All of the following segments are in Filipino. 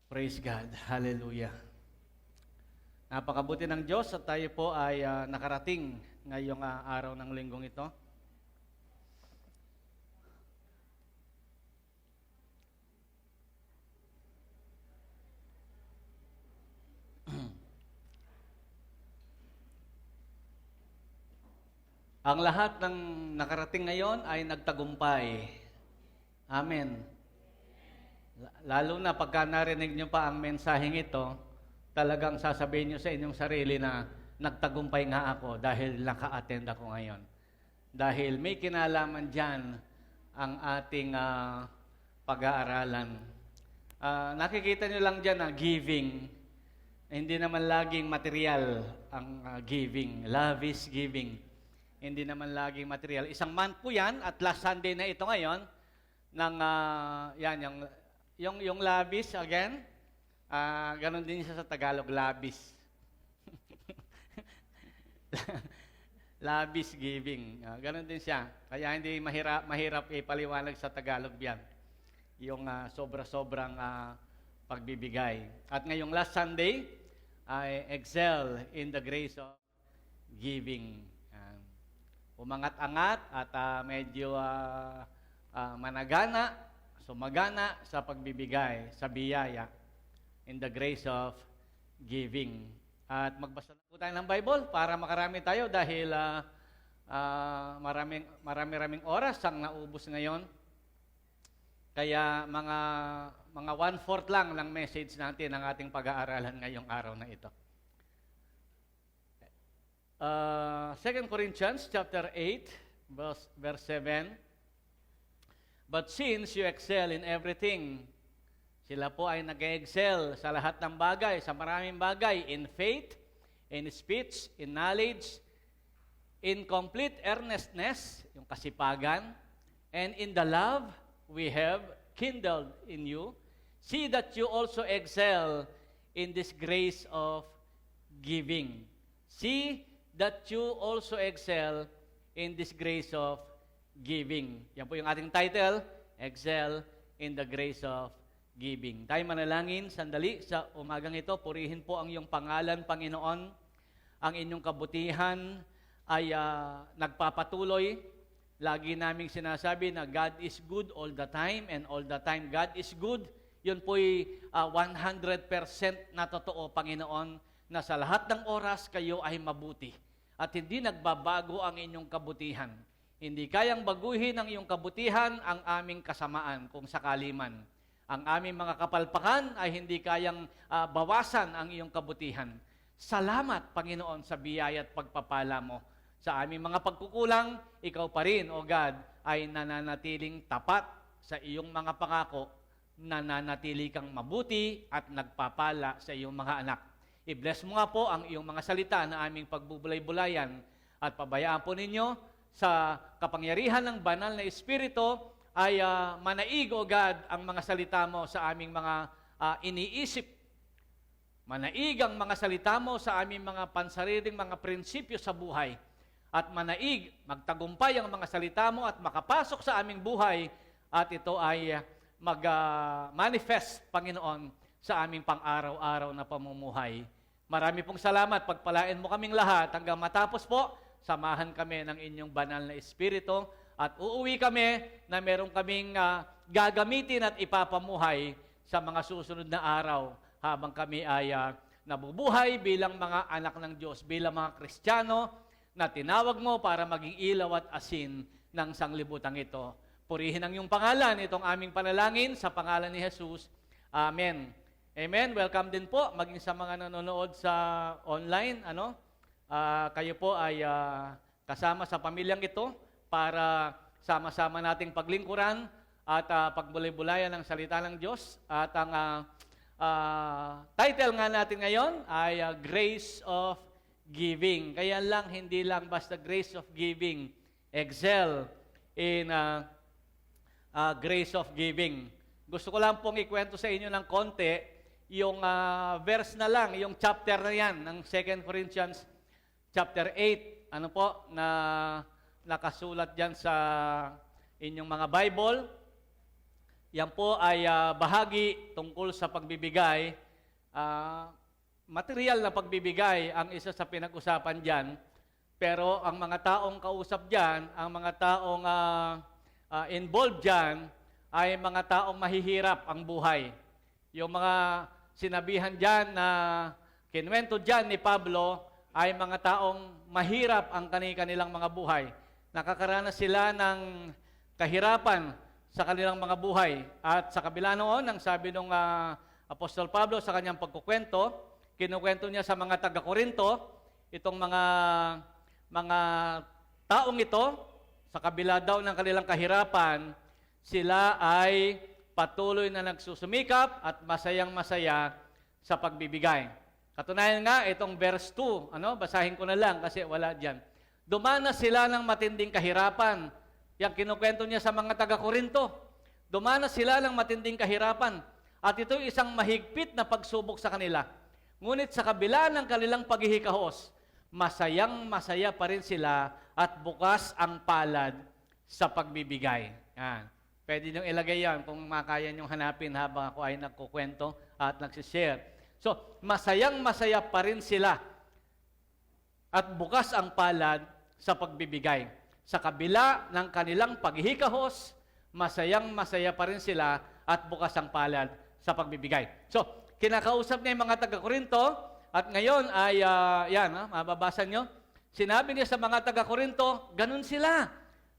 Praise God. Hallelujah. Napakabuti ng Diyos at tayo po ay nakarating ngayong araw ng linggong ito. Ang lahat ng nakarating ngayon ay nagtagumpay. Amen. Lalo na pagka narinig nyo pa ang mensaheng ito, talagang sasabihin nyo sa inyong sarili na nagtagumpay nga ako dahil naka-attend ako ngayon. Dahil may kinalaman dyan ang ating pag-aaralan. Nakikita nyo lang dyan na giving. Hindi naman laging material ang giving. Love is giving. Hindi naman laging material. Isang month po yan at last Sunday na ito ngayon ng yung labis again, ganon din siya sa Tagalog, labis. Labis giving. Ganon din siya. Kaya hindi mahirap ipaliwanag sa Tagalog yan. Yung sobra-sobrang pagbibigay. At ngayong last Sunday, I excel in the grace of giving. Umangat-angat at medyo managana, sumagana sa pagbibigay, sa biyaya, in the grace of giving. At magbasa na po tayo ng Bible para makarami tayo dahil maraming oras ang naubos ngayon. Kaya mga 1/4 lang ng message natin ang ating pag-aaralan ngayong araw na ito. 2 Corinthians chapter 8, verse 7. But since you excel in everything, sila po ay nag-excel sa lahat ng bagay, sa maraming bagay, in faith, in speech, in knowledge, in complete earnestness, yung kasipagan, and in the love we have kindled in you. See that you also excel in this grace of giving. See that you also excel in this grace of giving. Yan po yung ating title, Excel in the Grace of Giving. Tayo manalangin, sandali, sa umagang ito, purihin po ang iyong pangalan, Panginoon. Ang inyong kabutihan ay nagpapatuloy. Lagi naming sinasabi na God is good all the time, and all the time God is good. Yun po'y 100% na totoo, Panginoon, na sa lahat ng oras kayo ay mabuti. At hindi nagbabago ang inyong kabutihan. Hindi kayang baguhin ang iyong kabutihan ang aming kasamaan kung sakali man. Ang aming mga kapalpakan ay hindi kayang bawasan ang iyong kabutihan. Salamat, Panginoon, sa biyaya at pagpapala mo. Sa aming mga pagkukulang, ikaw pa rin, O God, ay nananatiling tapat sa iyong mga pangako, nananatili kang mabuti at nagpapala sa iyong mga anak. I-bless mo nga po ang iyong mga salita na aming pagbubulay-bulayan at pabayaan po ninyo sa kapangyarihan ng banal na Espiritu ay manaig, O God, ang mga salita mo sa aming mga iniisip. Manaig ang mga salita mo sa aming mga pansariling mga prinsipyo sa buhay. At manaig, magtagumpay ang mga salita mo at makapasok sa aming buhay at ito ay mag-manifest, Panginoon, sa aming pang-araw-araw na pamumuhay. Marami pong salamat. Pagpalain mo kaming lahat hanggang matapos po. Samahan kami ng inyong banal na Espiritu at uuwi kami na meron kaming gagamitin at ipapamuhay sa mga susunod na araw habang kami ay nabubuhay bilang mga anak ng Diyos, bilang mga Kristiyano na tinawag mo para maging ilaw at asin ng sanglibutang ito. Purihin ang iyong pangalan, itong aming panalangin sa pangalan ni Jesus. Amen. Amen. Welcome din po maging sa mga nanonood sa online, kayo po ay kasama sa pamilyang ito para sama-sama nating paglingkuran at pagbulay-bulayan ng salita ng Diyos. At ang title nga natin ngayon ay Grace of Giving. Kaya lang, hindi lang basta Grace of Giving. Excel in Grace of Giving. Gusto ko lang pong ikwento sa inyo ng konti yung verse na lang, yung chapter na yan ng 2 Corinthians Chapter 8, na nakasulat dyan sa inyong mga Bible. Yan po ay bahagi tungkol sa pagbibigay. Material na pagbibigay ang isa sa pinag-usapan dyan. Pero ang mga taong kausap dyan, ang mga taong involved dyan, ay mga taong mahihirap ang buhay. Yung mga sinabihan dyan na kinwento dyan ni Pablo ay mga taong mahirap ang kanilang mga buhay. Nakakaranas sila ng kahirapan sa kanilang mga buhay. At sa kabila noon, ang sabi ng Apostol Pablo sa kanyang pagkukwento, kinukwento niya sa mga taga-Korinto, itong mga taong ito, sa kabila daw ng kanilang kahirapan, sila ay patuloy na nagsusumikap at masayang-masaya sa pagbibigay. Katunayan nga, itong verse 2, basahin ko na lang kasi wala dyan. Dumanas sila ng matinding kahirapan. Yang kinukwento niya sa mga taga-Korinto. Dumanas sila ng matinding kahirapan. At ito isang mahigpit na pagsubok sa kanila. Ngunit sa kabila ng kanilang paghihikahos, masayang-masaya pa rin sila at bukas ang palad sa pagbibigay. Yan. Pwede nyo ilagay yan kung makaya nyo hanapin habang ako ay nagkukwento at nagsishare. So, masayang-masaya pa rin sila at bukas ang palad sa pagbibigay. Sa kabila ng kanilang paghihikahos, masayang-masaya pa rin sila at bukas ang palad sa pagbibigay. So, kinakausap niya yung mga taga-Korinto at ngayon ay, mababasa nyo, sinabi niya sa mga taga-Korinto, ganun sila.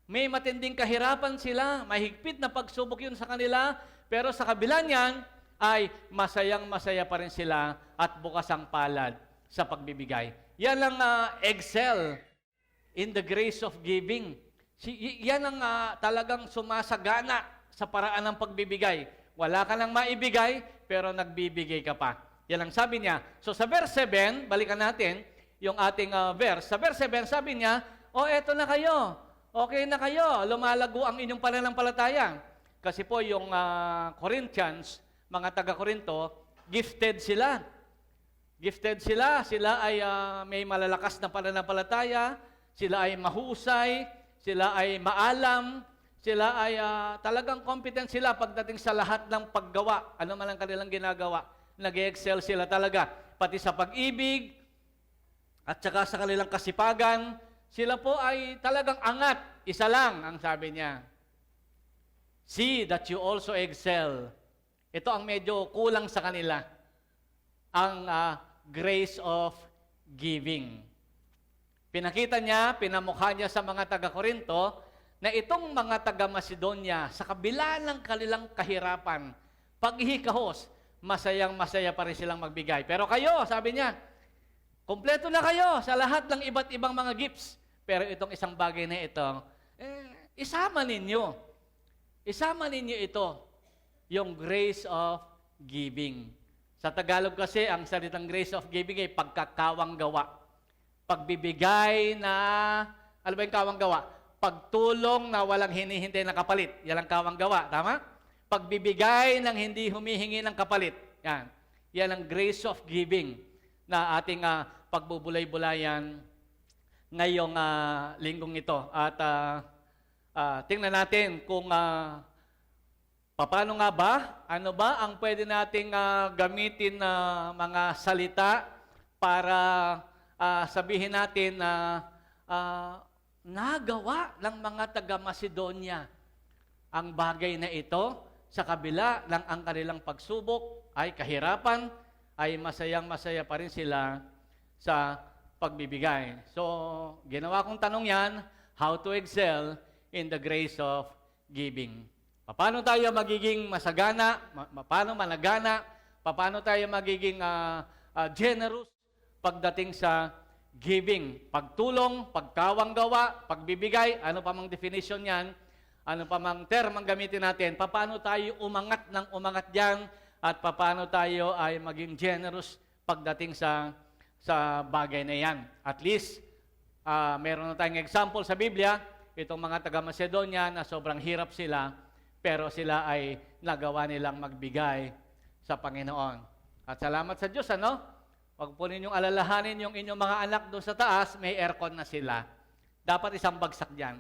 May matinding kahirapan sila, mahigpit na pagsubok yun sa kanila, pero sa kabila niyan ay masayang-masaya pa rin sila at bukas ang palad sa pagbibigay. Yan ang excel in the grace of giving. Yan ang talagang sumasagana sa paraan ng pagbibigay. Wala ka nang maibigay, pero nagbibigay ka pa. Yan ang sabi niya. So sa verse 7, balikan natin yung ating verse. Sa verse 7, sabi niya, eto na kayo. Okay na kayo. Lumalago ang inyong pananampalataya. Kasi po yung Corinthians, mga taga-Korinto, gifted sila. Gifted sila. Sila ay may malalakas na pananampalataya. Sila ay mahusay. Sila ay maalam. Sila ay talagang competent sila pagdating sa lahat ng paggawa. Ano man ang kanilang ginagawa. Nag-excel sila talaga. Pati sa pag-ibig at saka sa kanilang kasipagan. Sila po ay talagang angat. Isa lang ang sabi niya. See that you also excel. Ito ang medyo kulang sa kanila. Ang grace of giving. Pinakita niya, pinamukha niya sa mga taga-Korinto na itong mga taga-Macedonia, sa kabila ng kanilang kahirapan, paghihikahos, masayang-masaya pa rin silang magbigay. Pero kayo, sabi niya, kompleto na kayo sa lahat ng iba't ibang mga gifts. Pero itong isang bagay na ito, isama ninyo. Isama ninyo ito, yung grace of giving. Sa Tagalog kasi, ang salitang grace of giving ay pagkakawang gawa. Pagbibigay na, ano ba yung kawang gawa? Pagtulong na walang hinihintay na kapalit. Yan ang kawang gawa. Tama? Pagbibigay ng hindi humihingi ng kapalit. Yan. Yan ang grace of giving na ating pagbubulay-bulayan ngayong linggong ito. At tingnan natin kung paano nga ba, ano ba ang pwede nating gamitin na mga salita para sabihin natin na nagawa ng mga taga-Macedonia ang bagay na ito sa kabila ng ang kanilang pagsubok ay kahirapan, ay masayang-masaya pa rin sila sa pagbibigay. So, ginawa kong tanong yan, how to excel in the grace of giving. Paano tayo magiging masagana, paano managana, paano tayo magiging generous pagdating sa giving, pagtulong, pagkawang gawa, pagbibigay, ano pa mang definition yan, ano pa mang term ang gamitin natin, paano tayo umangat ng umangat dyan, at paano tayo ay maging generous pagdating sa bagay na yan. At least, meron na tayong example sa Biblia, itong mga taga-Macedonia na sobrang hirap sila, pero sila ay nagawa nilang magbigay sa Panginoon. At salamat sa Diyos, Huwag po ninyong alalahanin yung inyong mga anak doon sa taas, may aircon na sila. Dapat isang bagsak dyan.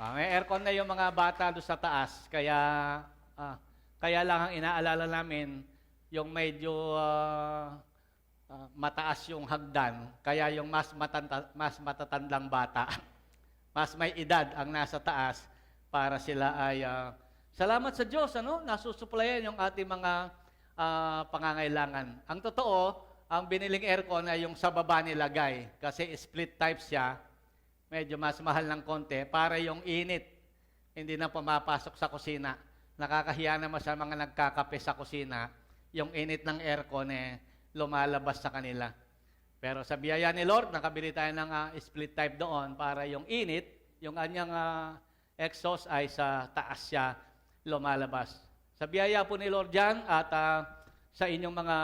May aircon na yung mga bata doon sa taas, kaya lang ang inaalala namin, yung medyo mataas yung hagdan, kaya yung mas matatandang bata, mas may edad ang nasa taas para sila ay, salamat sa Diyos, nasusuplayan yung ating mga pangangailangan. Ang totoo, ang biniling aircon ay yung sa baba nilagay, kasi split type siya, medyo mas mahal ng konti, para yung init, hindi na pumapasok sa kusina. Nakakahiya naman sa mga nagkakape sa kusina, yung init ng aircon lumalabas sa kanila. Pero sa biyaya ni Lord, nakabili tayo ng split type doon para yung init, yung anyang exhaust ay sa taas siya lumalabas. Sa biyaya po ni Lord dyan at sa inyong mga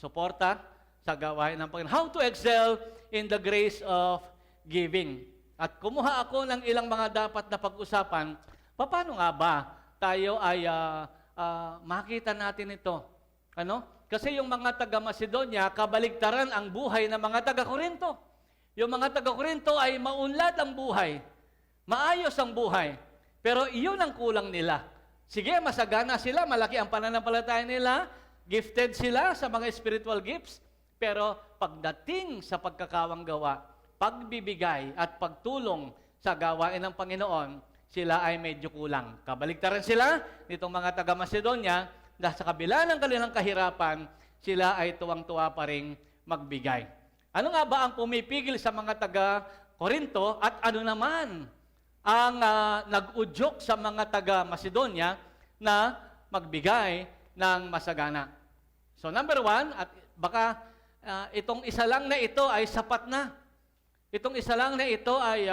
suporta sa gawain ng Panginoon. How to excel in the grace of giving. At kumuha ako ng ilang mga dapat na pag-usapan, paano nga ba tayo ay makita natin ito? Kasi yung mga taga-Macedonia, kabaligtaran ang buhay ng mga taga-Korinto. Yung mga taga-Korinto ay maunlad ang buhay, maayos ang buhay, pero iyon ang kulang nila. Sige, masagana sila, malaki ang pananampalataya nila, gifted sila sa mga spiritual gifts, pero pagdating sa pagkakawang gawa, pagbibigay at pagtulong sa gawain ng Panginoon, sila ay medyo kulang. Kabaligtaran sila nitong mga taga-Macedonia, dahil sa kabila ng kanilang kahirapan, sila ay tuwang-tuwa pa rin magbigay. Ano nga ba ang pumipigil sa mga taga-Korinto at ano naman ang nag-udyok sa mga taga-Macedonia na magbigay ng masagana? So number 1, at baka itong isa lang na ito ay sapat na. Itong isa lang na ito ay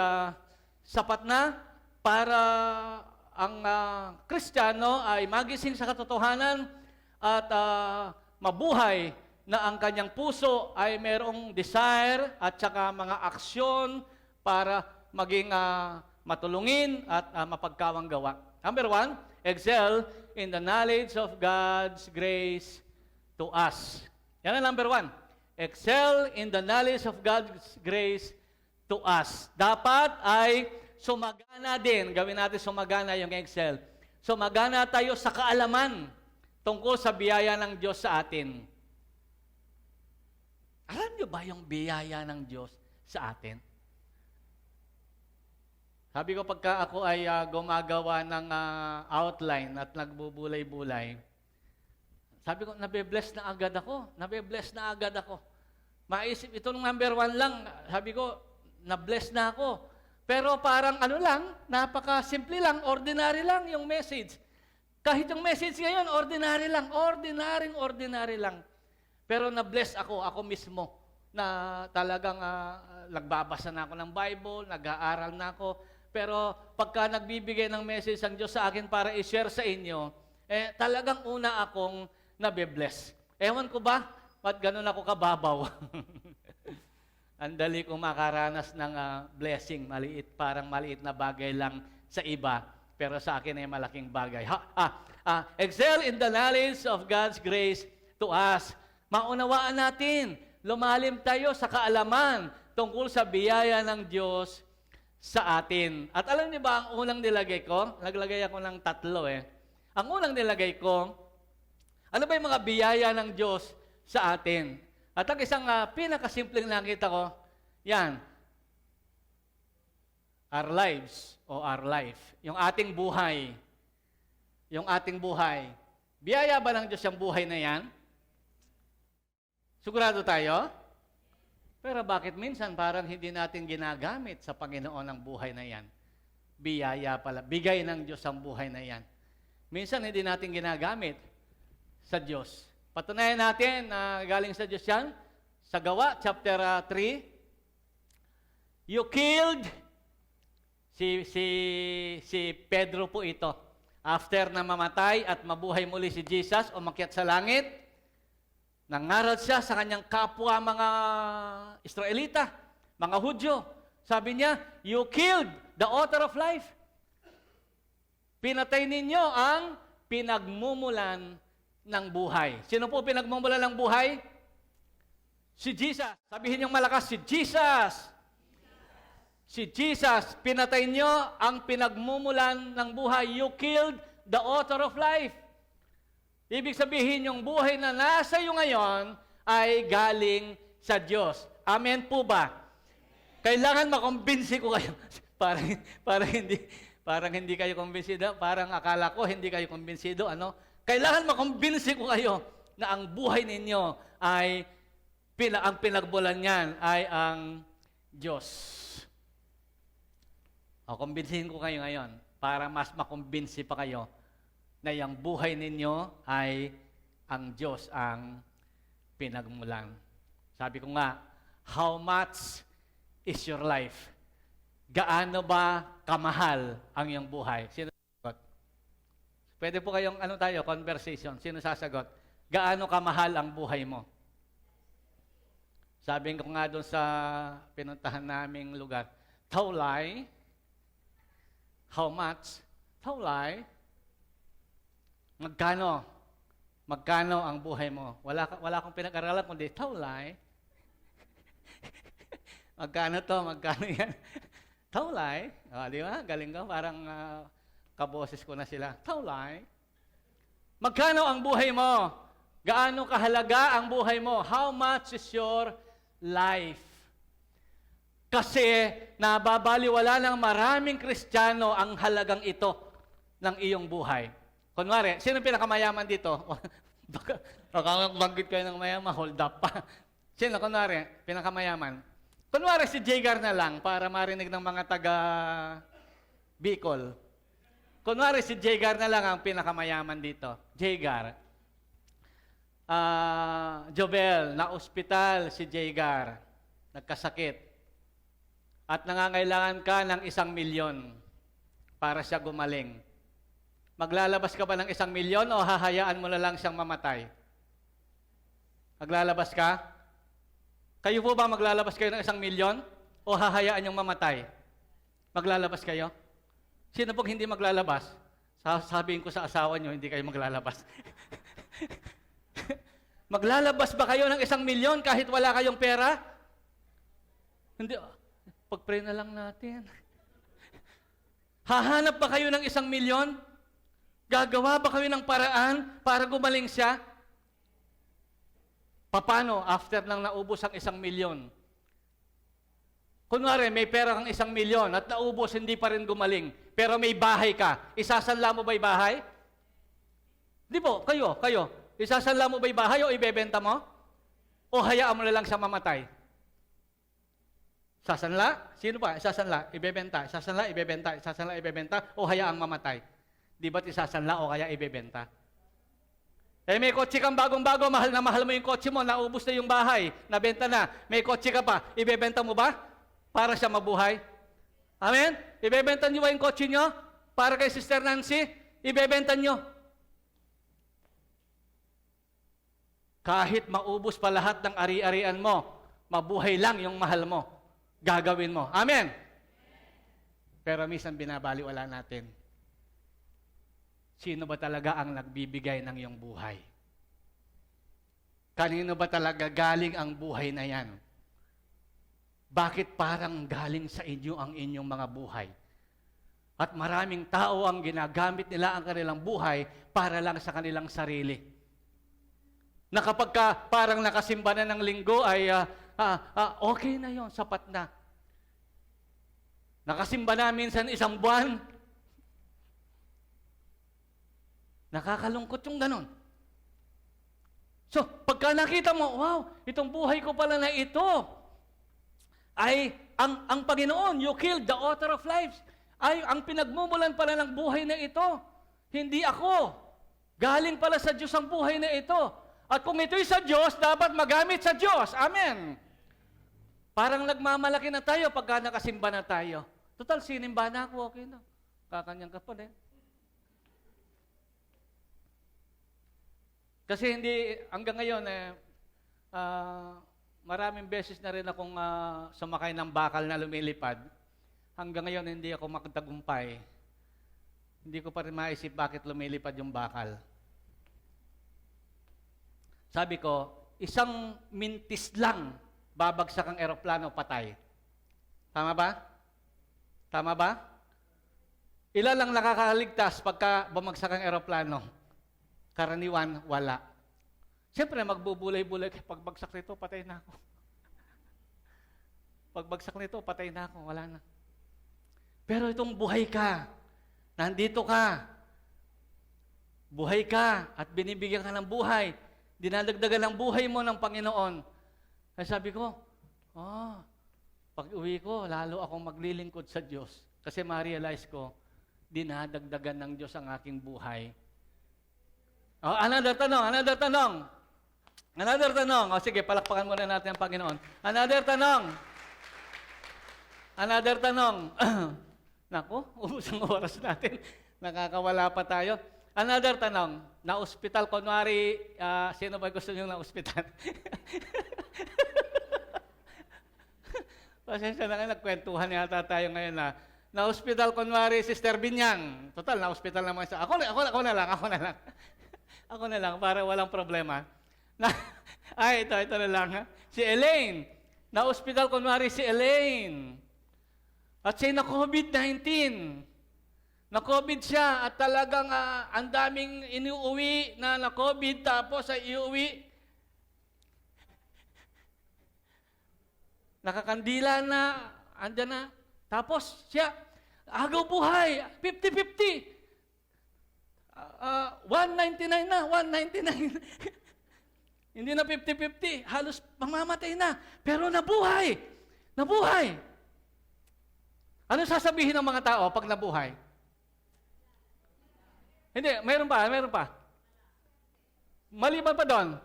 sapat na para ang Kristiyano ay magising sa katotohanan at mabuhay na ang kanyang puso ay mayroong desire at saka mga aksyon para maging matulungin at mapagkawang gawa. Number 1, excel in the knowledge of God's grace to us. Yan ang number 1. Excel in the knowledge of God's grace to us. Dapat ay sumagana din. Gawin natin sumagana yung excel. Sumagana tayo sa kaalaman tungkol sa biyaya ng Diyos sa atin. Alam niyo ba yung biyaya ng Diyos sa atin? Sabi ko, pagka ako ay gumagawa ng outline at nagbubulay-bulay, sabi ko, nabe-bless na agad ako. Nabe-bless na agad ako. Maisip, itong number 1 lang, sabi ko, na-bless na ako. Pero parang napaka-simple lang, ordinary lang yung message. Kahit yung message ngayon, ordinary lang, ordinary lang. Pero na-bless ako mismo, na talagang nagbabasa na ako ng Bible, nag-aaral na ako. Pero pagka nagbibigay ng message ang Diyos sa akin para i-share sa inyo, talagang una akong nabe-bless. Ewan ko ba, ba't ganun ako kababaw? Ang dali kong makaranas ng blessing, parang maliit na bagay lang sa iba, pero sa akin ay malaking bagay. Excel in the knowledge of God's grace to us. Maunawaan natin, lumalim tayo sa kaalaman tungkol sa biyaya ng Diyos sa atin. At alam niyo ba, ang unang nilagay ko, naglagay ako ng 3 Ang unang nilagay ko, ano ba yung mga biyaya ng Diyos sa atin? At ang isang pinakasimpleng nakita ko, yan, our lives o our life, yung ating buhay. Yung ating buhay. Biyaya ba ng Diyos yung buhay na yan? Sigurado tayo? Pero bakit minsan parang hindi natin ginagamit sa Panginoon ang buhay na yan? Biyaya pala. Bigay ng Diyos ang buhay na yan. Minsan hindi natin ginagamit sa Diyos. Patunayan natin na galing sa Diyos yan. Sa Gawa, chapter 3. You killed si Pedro po ito. After na mamatay at mabuhay muli si Jesus, umakyat sa langit, nangaral siya sa kanyang kapwa mga Israelita, mga Hudyo. Sabi niya, you killed the author of life. Pinatay ninyo ang pinagmumulan ng buhay. Sino po pinagmumulan ng buhay? Si Jesus. Sabihin niyong malakas, si Jesus. Si Jesus, pinatay nyo ang pinagmumulan ng buhay. You killed the author of life. Ibig sabihin, yung buhay na nasa iyo ngayon ay galing sa Diyos. Amen po ba? Kailangan makumbinsi ko kayo. parang hindi kayo kumbinsido. Parang akala ko hindi kayo kumbinsido. Ano? Kailangan makumbinsi ko kayo na ang buhay ninyo ay ang pinagmulan niyan ay ang Diyos. O, kumbinsihin ko kayo ngayon para mas makumbinsi pa kayo na yung buhay ninyo ay ang Diyos ang pinagmulan. Sabi ko nga, how much is your life? Gaano ba kamahal ang iyong buhay? Sino sasagot? Pwede po kayong conversation. Sino sasagot? Gaano kamahal ang buhay mo? Sabi ko nga doon sa pinuntahan naming lugar, Taulay. How much? Taulay. Magkano? Magkano ang buhay mo? Wala akong pinag-aralan kundi Taulay. Magkano to? Magkano yan? Taulay. Di ba? Galing ko. Parang kaboses ko na sila. Taulay. Magkano ang buhay mo? Gaano kahalaga ang buhay mo? How much is your life? Kasi nababaliwala ng maraming Kristiyano ang halagang ito ng iyong buhay. Kunwari, sino pinakamayaman dito? Baka banggit kayo ng mayaman, hold up pa. Sino, kunwari, pinakamayaman? Kunwari si Jagar na lang para marinig ng mga taga Bicol. Kunwari si Jagar na lang ang pinakamayaman dito. Jagar. Jobel, na ospital si Jagar. Nagkasakit. At nangangailangan ka ng 1,000,000 para siya gumaling. Maglalabas ka ba ng 1,000,000 o hahayaan mo na lang siyang mamatay? Maglalabas ka? Kayo po ba maglalabas kayo ng 1,000,000 o hahayaan niyong mamatay? Maglalabas kayo? Sino pong hindi maglalabas? Sabihin ko sa asawa niyo, hindi kayo maglalabas. Maglalabas ba kayo ng 1,000,000 kahit wala kayong pera? Hindi. Pag-pray na lang natin. Hahanap ba kayo ng 1,000,000? Gagawa ba kayo ng paraan para gumaling siya? Paano after nang naubos ang 1,000,000? Kunwari, may pera kang 1,000,000 at naubos, hindi pa rin gumaling. Pero may bahay ka. Isasanla mo ba yung bahay? Di po, kayo. Isasanla mo ba yung bahay o ibebenta mo? O hayaan mo na lang siya mamatay? Sasanla? Sino pa? Isasanla, ibebenta. Isasanla, ibebenta. Isasanla, ibebenta. O hayaang mamatay? Di ba't isasanla o kaya ibebenta? May kotse kang bagong-bago, mahal na mahal mo yung kotse mo, naubos na yung bahay, nabenta na, may kotse ka pa, ibebenta mo ba? Para siya mabuhay? Amen? Ibebenta niyo ba yung kotse niyo? Para kay Sister Nancy? Ibebenta niyo. Kahit maubos pa lahat ng ari-arian mo, mabuhay lang yung mahal mo. Gagawin mo. Amen? Pero minsan binabaliwala natin. Sino ba talaga ang nagbibigay ng iyong buhay? Kanino ba talaga galing ang buhay na yan? Bakit parang galing sa inyo ang inyong mga buhay? At maraming tao ang ginagamit nila ang kanilang buhay para lang sa kanilang sarili. Na kapag parang nakasimba na ng linggo ay okay na yon, sapat na. Nakasimba na minsan 1 buwan. Nakakalungkot yung ganon. So, pagka nakita mo, wow, itong buhay ko pala na ito, ay ang Panginoon, you killed the author of lives. Ay, ang pinagmumulan pala ng buhay na ito. Hindi ako. Galing pala sa Diyos ang buhay na ito. At kung ito'y sa Diyos, dapat magamit sa Diyos. Amen. Parang nagmamalaki na tayo pagka nakasimba na tayo. Total, sinimba na ako, okay na. Kakanyang ka pa din. Kasi hindi, hanggang ngayon, maraming beses na rin akong sumakay ng bakal na lumilipad. Hanggang ngayon, hindi ako makatagumpay. Hindi ko pa rin maisip bakit lumilipad yung bakal. Sabi ko, 1 mintis lang babagsak ang eroplano, patay. Tama ba? Tama ba? Ilan lang nakakaligtas pagka bumagsak ang eroplano? Karaniwan, wala. Siyempre, magbubulay-bulay. Pagbagsak nito, patay na ako. Pagbagsak nito, patay na ako. Wala na. Pero itong buhay ka, nandito ka, buhay ka, at binibigyan ka ng buhay, dinadagdagan ng buhay mo ng Panginoon. Kaya sabi ko, pag uwi ko, lalo akong maglilingkod sa Diyos. Kasi ma-realize ko, dinadagdagan ng Diyos ang aking buhay. Another tanong. Sige, palakpakan muna natin ang Panginoon. Another tanong. Naku, ubos ang oras natin. Nakakawala pa tayo. Another tanong. Na-hospital, kunwari, sino ba gusto nyo na-hospital? Pasensya na nga, nagkwentuhan yata tayo ngayon na na-hospital, kunwari, Sister Binyang. Total, na-hospital naman siya. Ako na lang, para walang problema. Ito na lang. Ha? Si Elaine. Na-hospital, kunwari, si Elaine. At siya na-COVID-19. Na-COVID siya at talagang ang daming iniuwi na na-COVID tapos ay iuwi. Nakakandila na, andyan na. Tapos siya, agaw buhay, 50-50. 199 na, 199. Hindi na 50-50, halos mamamatay na. Pero nabuhay. Ano sasabihin ng mga tao pag nabuhay? Hindi, mayroon pa. Maliban pa doon,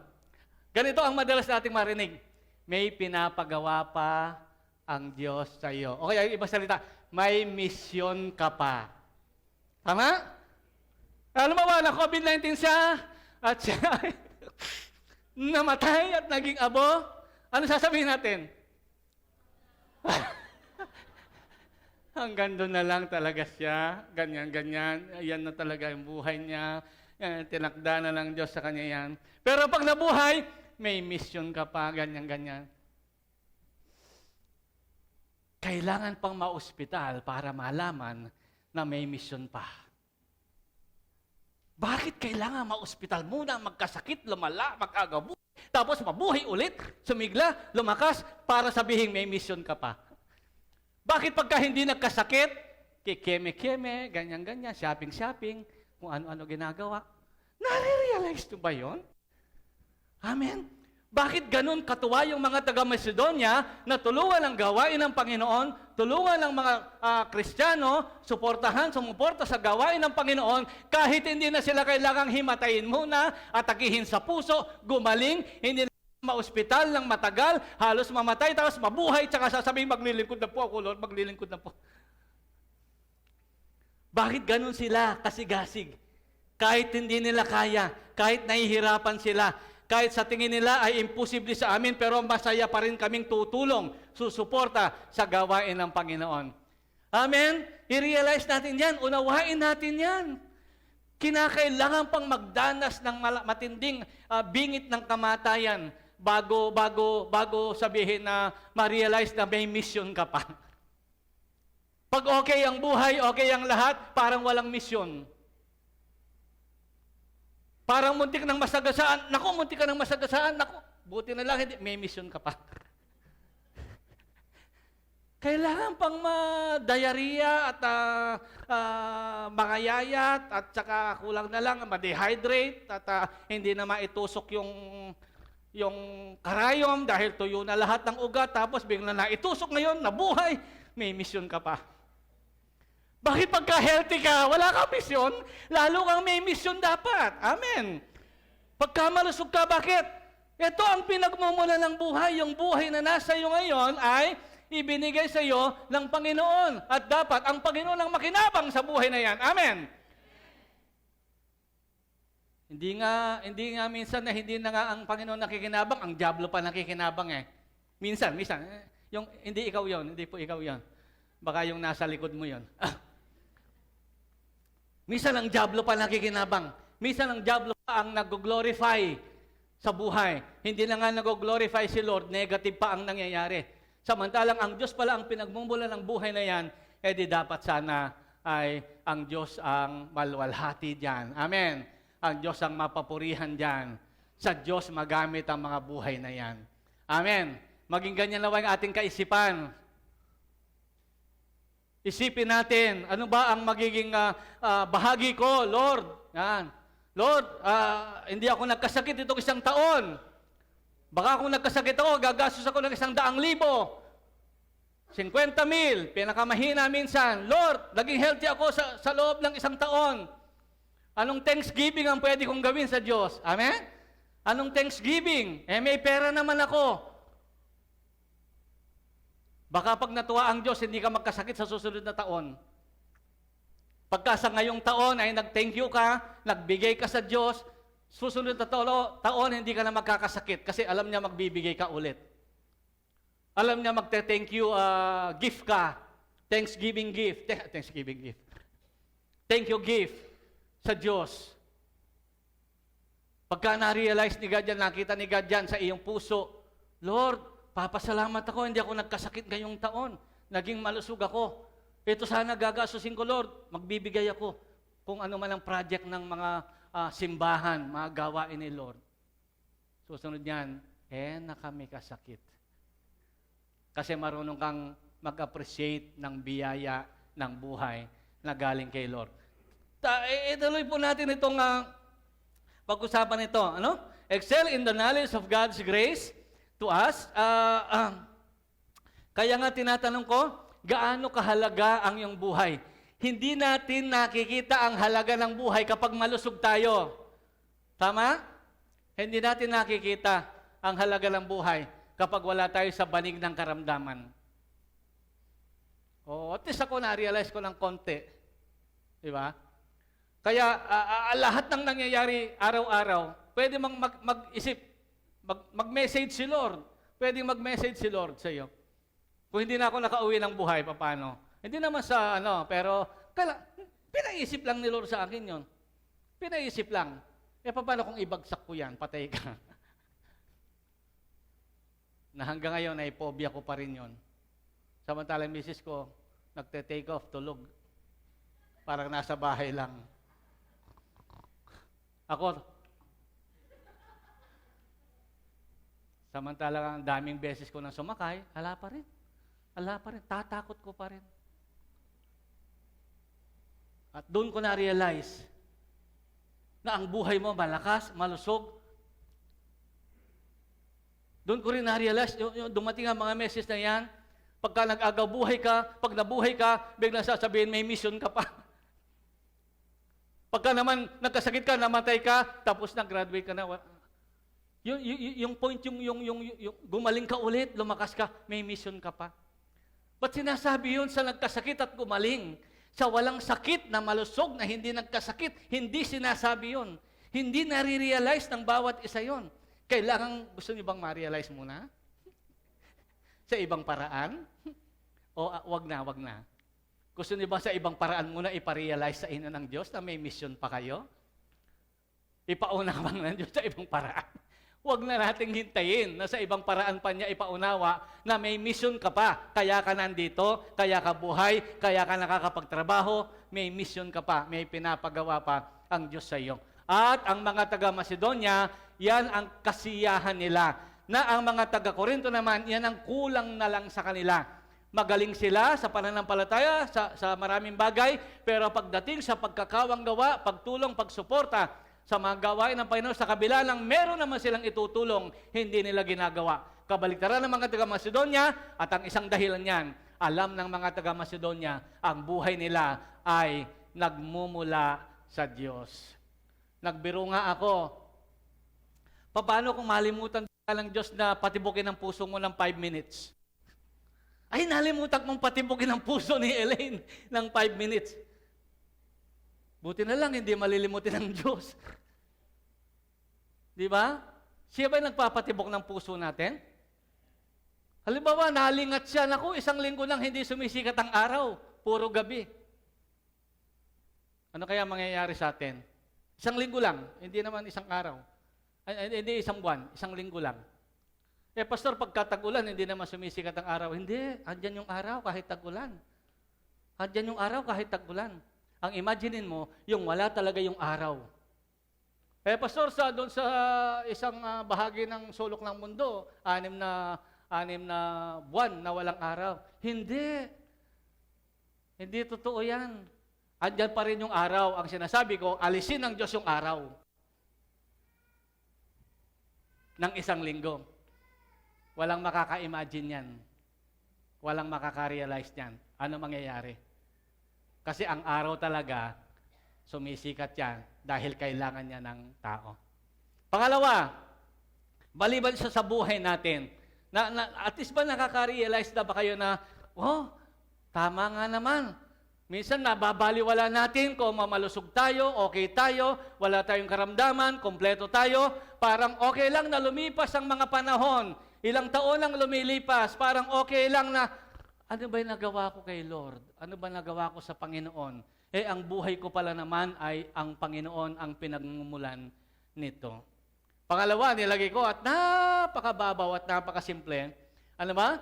ganito ang madalas nating marinig. May pinapagawa pa ang Diyos sa iyo. O kaya ibang salita, may misyon ka pa. Tama? Alam mo ba, na COVID-19 siya, at siya namatay at naging abo? Ano sasabihin natin? Hanggang doon na lang talaga siya, ganyan. Ayan na talaga yung buhay niya. Tinakda na lang Diyos sa kanya yan. Pero pag nabuhay, may mission ka pa, ganyan. Kailangan pang ma-ospital para malaman na may mission pa. Bakit kailangan ma-ospital muna, magkasakit, lumala, mag-agabu, tapos mabuhay ulit, sumigla, lumakas, para sabihin may mission ka pa? Bakit pagka hindi nagkasakit, kikeme-keme, ganyan, shopping, kung ano-ano ginagawa? Nare-realize to ba yun? Amen? Bakit ganun katuwa yung mga taga-Macedonia na tulungan ang gawain ng Panginoon, tulungan ang mga Kristiyano, sumuporta sa gawain ng Panginoon, kahit hindi na sila kailangang himatayin muna, atakihin sa puso, gumaling, hindi na ma-ospital ng matagal, halos mamatay, tapos mabuhay, tsaka sasabihin, maglilingkod na po ako, Lord, maglilingkod na po. Bakit ganun sila kasigasig? Kahit hindi nila kaya, kahit nahihirapan sila, kahit sa tingin nila ay imposible sa amin, pero masaya pa rin kaming tutulong, susuporta sa gawain ng Panginoon. Amen? I-realize natin yan, unawain natin yan. Kinakailangan pang magdanas ng matinding bingit ng kamatayan bago sabihin na ma-realize na may mission ka pa. Pag okay ang buhay, okay ang lahat, parang walang mission. Parang muntik ng masagasaan. Naku, muntik ka ng masagasaan. Naku, buti na lang, hindi, may mission ka pa. Kailangan pang ma-diarrhea at makayayat at saka kulang na lang, ma-dehydrate at hindi na maitusok yung karayom dahil tuyo na lahat ng ugat, tapos biglang naitusok ngayon, nabuhay, may mission ka pa. Bakit pagka healthy ka, wala kang misyon, lalo kang may misyon dapat. Amen. Pagka malusog ka, bakit? Ito ang pinagmumula ng buhay. Yung buhay na nasa iyo ngayon ay ibinigay sa iyo ng Panginoon. At dapat ang Panginoon ang makinabang sa buhay na yan. Amen. Hindi nga minsan na hindi na nga ang Panginoon nakikinabang, ang diablo pa nakikinabang eh. Minsan. Yung, hindi ikaw yon, hindi po ikaw yon. Baka yung nasa likod mo yon. Minsan ang diablo pa nakikinabang. Minsan ang diablo pa ang nag-glorify sa buhay. Hindi na nga nag-glorify si Lord, negative pa ang nangyayari. Samantalang ang Diyos pala ang pinagmumula ng buhay na yan, di dapat sana ay ang Diyos ang malwalhati dyan. Amen. Ang Diyos ang mapapurihan dyan. Sa Diyos magamit ang mga buhay na yan. Amen. Maging ganyan na ang ating kaisipan. Isipin natin, ano ba ang magiging bahagi ko, Lord? Yan. Lord, hindi ako nagkasakit itong 1 taon. Baka kung nagkasakit ako, gagastos ako ng 100,000. 50,000, pinakamahina minsan. Lord, naging healthy ako sa loob ng 1 taon. Anong thanksgiving ang pwede kong gawin sa Diyos? Amen? Anong thanksgiving? May pera naman ako. Baka pag natuwa ang Diyos, hindi ka magkasakit sa susunod na taon. Pagka sa ngayong taon ay nag-thank you ka, nagbigay ka sa Diyos, susunod na taon hindi ka na magkakasakit kasi alam niya magbibigay ka ulit. Alam niya magte-thank you gift ka. Thanksgiving gift. Thanksgiving gift. Thank you gift sa Diyos. Pagka na-realize ni God yan, nakita ni God yan sa iyong puso, Lord, papasalamat ako, hindi ako nagkasakit ngayong taon. Naging malusog ako. Ito sana gagasusin ko, Lord. Magbibigay ako kung ano man ang project ng mga simbahan, mga gawain ni Lord. Susunod niyan, na kami kasakit. Kasi marunong kang mag-appreciate ng biyaya ng buhay na galing kay Lord. Ituloy po natin itong pag-usapan ito. Ano? Excel in the knowledge of God's grace to us. Kaya nga tinatanong ko, gaano kahalaga ang iyong buhay? Hindi natin nakikita ang halaga ng buhay kapag malusog tayo. Tama? Hindi natin nakikita ang halaga ng buhay kapag wala tayo sa banig ng karamdaman. At least ako na-realize ko ng konti. Di ba? Kaya lahat ng nangyayari araw-araw, pwede mag-isip, mag-message si Lord. Pwede mag-message si Lord sa iyo. Kung hindi na ako nakauwi ng buhay, paano? Hindi naman sa pero pinaisip lang ni Lord sa akin yon. Pinaisip lang. Paano kung ibagsak ko yan? Patay ka. Na hanggang ngayon ay phobia ko pa rin yon. Samantalang misis ko, nagte-take off, tulog. Parang nasa bahay lang. Ako, samantalang ang daming beses ko nang sumakay, ala pa rin. Tatakot ko pa rin. At doon ko na-realize na ang buhay mo malakas, malusog. Doon ko rin na-realize, dumating ang mga message na yan, pagka nag-agaw buhay ka, pag nabuhay ka, biglang sasabihin may mission ka pa. Pagka naman nagkasakit ka, namatay ka, tapos nag-graduate ka na. Yung point, yung gumaling ka ulit, lumakas ka, may mission ka pa. Ba't sinasabi yun sa nagkasakit at gumaling? Sa walang sakit na malusog na hindi nagkasakit, hindi sinasabi yun. Hindi nare-realize ng bawat isa yun. Kailangan, gusto niyo bang ma-realize muna? Sa ibang paraan? O wag na. Gusto niyo ba sa ibang paraan muna iparealize sa inyo ng Diyos na may mission pa kayo? Ipaunawang ng Diyos sa ibang paraan. Huwag na nating hintayin na sa ibang paraan pa niya ipaunawa na may mission ka pa. Kaya ka nandito, kaya ka buhay, kaya ka nakakapagtrabaho, may mission ka pa, may pinapagawa pa ang Diyos sa iyo. At ang mga taga-Macedonia, yan ang kasiyahan nila. Na ang mga taga-Corinto naman, yan ang kulang na lang sa kanila. Magaling sila sa pananampalataya, sa maraming bagay, pero pagdating sa pagkakawang gawa, pagtulong, pagsuporta, sa mga gawain ng Panginoon, sa kabila ng meron naman silang itutulong, hindi nila ginagawa. Kabaliktaran ng mga taga-Macedonia, at ang isang dahilan niyan, alam ng mga taga-Macedonia, ang buhay nila ay nagmumula sa Diyos. Nagbiro nga ako, paano kung malimutan ka ng Diyos na patibukin ang puso mo ng 5 minutes? Ay, nalimutan mong patibukin ang puso ni Elaine ng 5 minutes. Buti na lang, hindi malilimutin ng Diyos. Di ba? Siya ba nagpapatibok ng puso natin? Halimbawa, nalingat siya. Naku, 1 linggo lang hindi sumisikat ang araw. Puro gabi. Ano kaya mangyayari sa atin? 1 linggo lang. Hindi naman 1 araw. Hindi 1 buwan. 1 linggo lang. Pastor, pagka tag-ulan, hindi naman sumisikat ang araw. Hindi. Andyan yung araw kahit tag-ulan. Andyan yung araw kahit tag-ulan. Ang imaginein mo, yung wala talaga yung araw. Pastor, doon sa isang bahagi ng sulok ng mundo, anim na buwan na walang araw. Hindi. Hindi totoo yan. Andyan pa rin yung araw. Ang sinasabi ko, alisin ng Diyos yung araw ng isang linggo. Walang makaka-imagine yan. Walang makaka-realize yan. Ano mangyayari? Kasi ang araw talaga, sumisikat yan dahil kailangan niya ng tao. Pangalawa, maliban sa buhay natin, at least ba nakaka-realize na ba kayo na, tama nga naman. Minsan nababaliwala natin kung mamalusog tayo, okay tayo, wala tayong karamdaman, kompleto tayo, parang okay lang na lumipas ang mga panahon. Ilang taon ang lumilipas, parang okay lang na, ano ba yung nagawa ko kay Lord? Ano ba nagawa ko sa Panginoon? Ang buhay ko pala naman ay ang Panginoon ang pinagmumulan nito. Pangalawa, nilagay ko at napakababaw at napakasimple. Ano ba?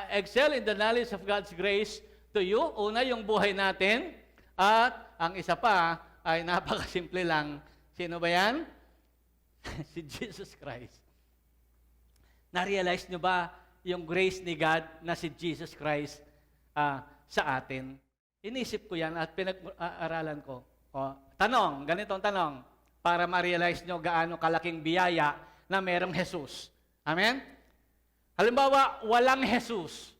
Excel in the knowledge of God's grace to you. Una, yung buhay natin. At ang isa pa ay napakasimple lang. Sino ba yan? Si Jesus Christ. Na-realize nyo ba yung grace ni God na si Jesus Christ sa atin? Inisip ko yan at pinag-aralan ko. Ganitong tanong, para ma-realize nyo gaano kalaking biyaya na merong Jesus. Amen? Halimbawa, walang Jesus.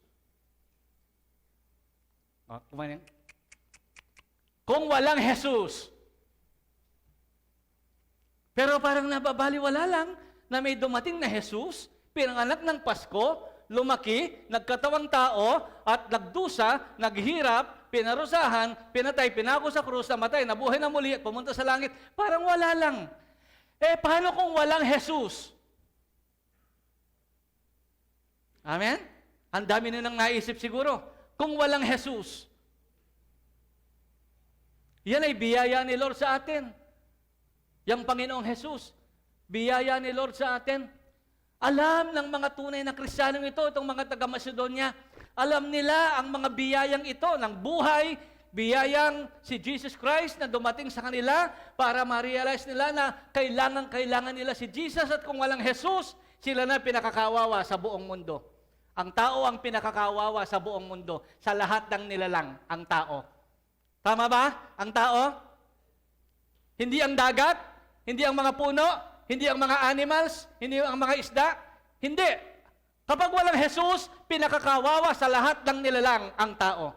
Kung walang Jesus, pero parang nababaliwala lang na may dumating na Jesus, pinanganak ng Pasko, lumaki, nagkatawang tao, at nagdusa, naghirap, pinarusahan, pinatay, pinako sa krus, namatay, nabuhay na muli, at pumunta sa langit. Parang wala lang. Paano kung walang Jesus? Amen? Ang dami nyo nang naisip siguro. Kung walang Jesus, yan ay biyaya ni Lord sa atin. Yang Panginoong Jesus, biyaya ni Lord sa atin. Alam ng mga tunay na Kristiyanong ito, itong mga taga-Macedonia, alam nila ang mga biyayang ito ng buhay, biyayang si Jesus Christ na dumating sa kanila para ma-realize nila na kailangan nila si Jesus at kung walang Jesus, sila na pinakakawawa sa buong mundo. Ang tao ang pinakakawawa sa buong mundo. Sa lahat ng nilalang, ang tao. Tama ba? Ang tao? Hindi ang dagat, hindi ang mga puno, hindi ang mga animals, hindi ang mga isda. Hindi. Kapag walang Jesus, pinakakawawa sa lahat ng nilalang ang tao.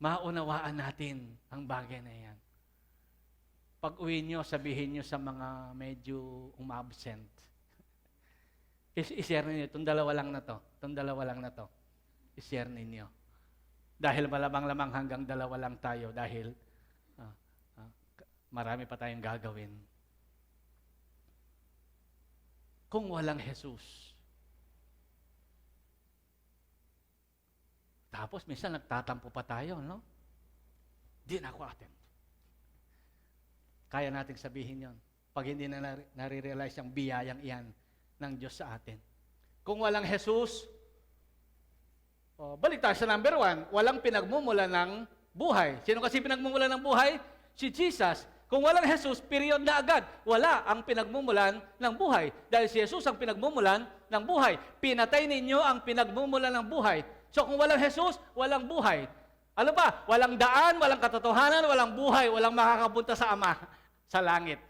Maunawaan natin ang bagay na yan. Pag uwi nyo, sabihin nyo sa mga medyo umabsent. I-share ninyo, itong dalawa lang na to. I-share ninyo. Dahil malamang-lamang hanggang dalawa lang tayo dahil marami pa tayong gagawin. Kung walang Jesus. Tapos minsan nagtatampo pa tayo, no? Di na ako attend. Kaya nating sabihin yon. Pag hindi na nare-realize ang biyayang iyan ng Diyos sa atin. Kung walang Jesus, balik tayo sa number 1, walang pinagmumula ng buhay. Sino kasi pinagmumula ng buhay? Si Jesus. Kung walang Jesus, period na agad. Wala ang pinagmumulan ng buhay. Dahil si Jesus ang pinagmumulan ng buhay. Pinatay ninyo ang pinagmumulan ng buhay. So kung walang Jesus, walang buhay. Ano pa? Walang daan, walang katotohanan, walang buhay, walang makakapunta sa Ama, sa langit.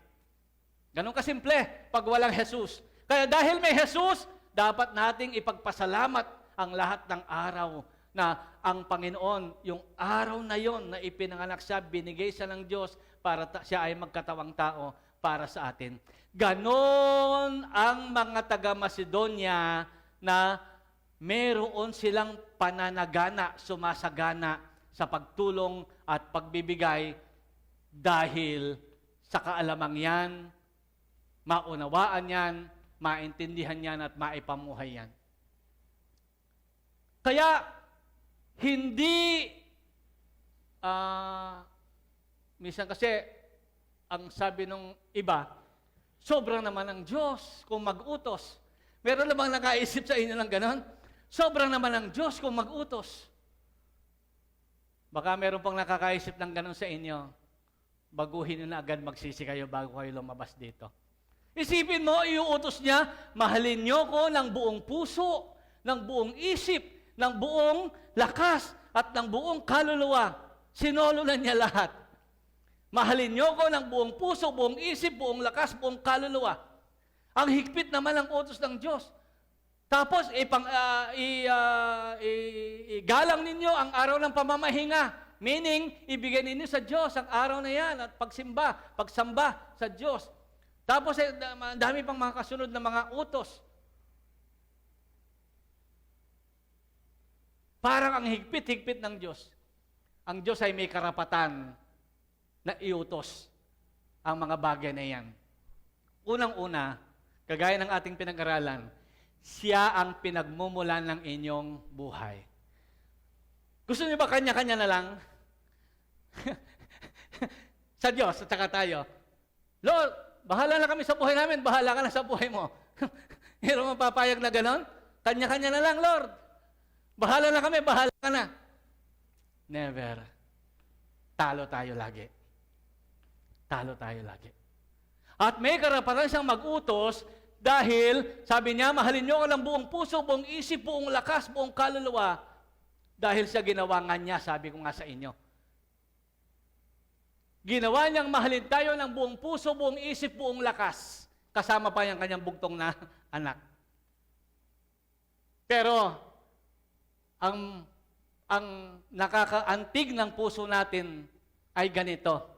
Ganun kasimple pag walang Jesus. Kaya dahil may Jesus, dapat nating ipagpasalamat ang lahat ng araw na ang Panginoon, yung araw na yon na ipinanganak siya, binigay siya ng Diyos para siya ay magkatawang tao para sa atin. Ganon ang mga taga-Macedonia na meron silang pananagana, sumasagana sa pagtulong at pagbibigay dahil sa kaalamang yan, maunawaan yan, maintindihan yan at maipamuhay yan. Kaya, hindi, minsan kasi, ang sabi ng iba, sobrang naman ng Diyos kung mag-utos. Meron namang nakaisip sa inyo ng ganon? Sobrang naman ang Diyos kung mag-utos. Baka meron pang nakakaisip ng ganun sa inyo. Baguhin nyo na agad, magsisi kayo bago kayo lumabas dito. Isipin mo, iuutos niya, mahalin nyo ko ng buong puso, ng buong isip, ng buong lakas, at ng buong kaluluwa. Sinolo na niya lahat. Mahalin nyo ko ng buong puso, buong isip, buong lakas, buong kaluluwa. Ang higpit naman ang utos ng Diyos. Tapos, igalang ninyo ang araw ng pamamahinga. Meaning, ibigay ninyo sa Diyos ang araw na yan at pagsamba sa Diyos. Tapos, dami pang mga kasunod na mga utos. Parang ang higpit-higpit ng Diyos. Ang Diyos ay may karapatan na iutos ang mga bagay na yan. Unang-una, kagaya ng ating pinag-aralan, siya ang pinagmumulan ng inyong buhay. Gusto niyo ba kanya-kanya na lang? Sa Diyos at saka tayo. Lord, bahala na kami sa buhay namin, bahala ka na sa buhay mo. Pero mapapayag na ganon? Kanya-kanya na lang, Lord. Bahala na kami, bahala ka na. Never. Talo tayo lagi. Talo tayo lagi. At may karapatan siyang mag-utos dahil, sabi niya, mahalin niyo ko ng buong puso, buong isip, buong lakas, buong kaluluwa. Dahil sa ginawa nga niya, sabi ko nga sa inyo. Ginawa niyang mahalin tayo ng buong puso, buong isip, buong lakas. Kasama pa yung kanyang bugtong na anak. Pero, ang nakakaantig ng puso natin ay ganito.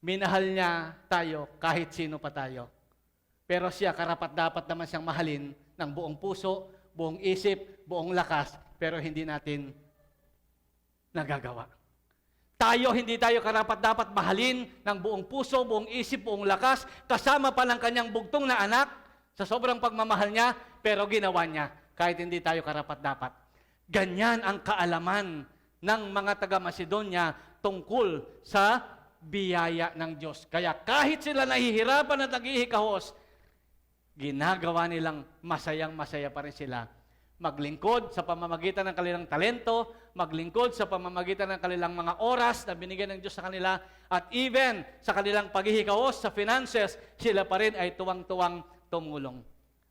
Minahal niya tayo kahit sino pa tayo. Pero siya karapat-dapat naman siyang mahalin ng buong puso, buong isip, buong lakas, pero hindi natin nagagawa. Hindi tayo karapat-dapat mahalin ng buong puso, buong isip, buong lakas, kasama pa ng kanyang bugtong na anak sa sobrang pagmamahal niya, pero ginawa niya kahit hindi tayo karapat-dapat. Ganyan ang kaalaman ng mga taga-Macedonia tungkol sa biyaya ng Diyos. Kaya kahit sila nahihirapan at naghihikahos, ginagawa nilang masayang-masaya pa rin sila. Maglingkod sa pamamagitan ng kanilang talento, maglingkod sa pamamagitan ng kanilang mga oras na binigyan ng Diyos sa kanila, at even sa kanilang paghihikahos sa finances, sila pa rin ay tuwang-tuwang tumulong.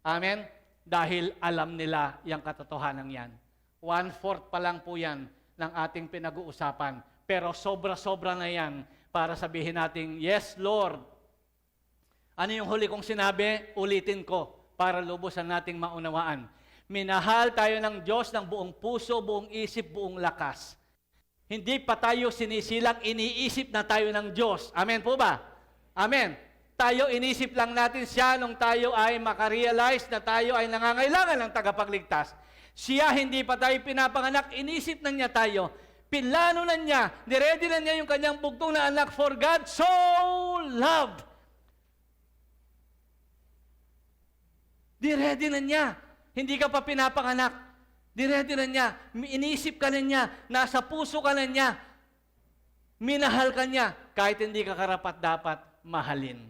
Amen? Dahil alam nila yung katotohanan yan. 1/4 pa lang po yan ng ating pinag-uusapan. Pero sobra-sobra na yan para sabihin natin, yes, Lord. Ano yung huli kong sinabi? Ulitin ko para lubusan nating maunawaan. Minahal tayo ng Diyos ng buong puso, buong isip, buong lakas. Hindi pa tayo sinisilang, iniisip na tayo ng Diyos. Amen po ba? Amen. Tayo, inisip lang natin siya nung tayo ay makarealize na tayo ay nangangailangan ng tagapagligtas. Siya, hindi pa tayo pinapanganak, inisip na niya tayo. Pinlano na niya, niready na niya yung kanyang bugtong na anak, for God so loved. Niready na niya. Hindi ka pa pinapanganak. Niready na niya. Inisip ka na niya. Nasa puso ka na niya. Minahal ka niya. Kahit hindi ka karapat-dapat mahalin.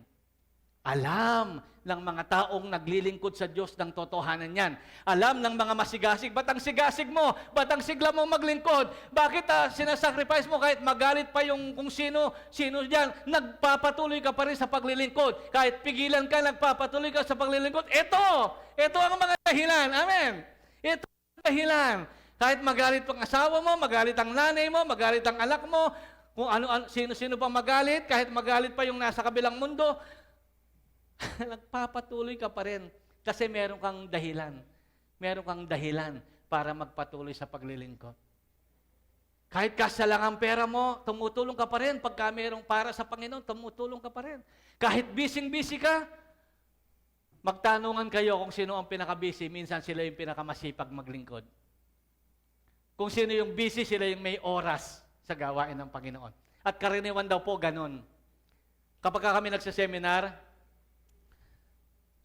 Alam ng mga taong naglilingkod sa Diyos ng totohanan yan. Alam ng mga masigasig, ba't ang sigasig mo? Ba't ang sigla mo maglingkod? Bakit sinasacrifice mo kahit magalit pa yung kung sino dyan? Nagpapatuloy ka pa rin sa paglilingkod. Kahit pigilan ka, nagpapatuloy ka sa paglilingkod. Ito ang mga dahilan. Amen. Ito ang dahilan. Kahit magalit pang asawa mo, magalit ang nanay mo, magalit ang anak mo, kung sino-sino pa magalit, kahit magalit pa yung nasa kabilang mundo, nagpapatuloy ka pa rin kasi meron kang dahilan. Meron kang dahilan para magpatuloy sa paglilingkod. Kahit kasya lang ang pera mo, tumutulong ka pa rin. Pagka merong para sa Panginoon, tumutulong ka pa rin. Kahit busy-busy ka, magtanungan kayo kung sino ang pinaka-busy. Minsan sila yung pinakamasipag maglingkod. Kung sino yung busy, sila yung may oras sa gawain ng Panginoon. At karaniwan daw po ganun. Kapag kami nagsaseminar,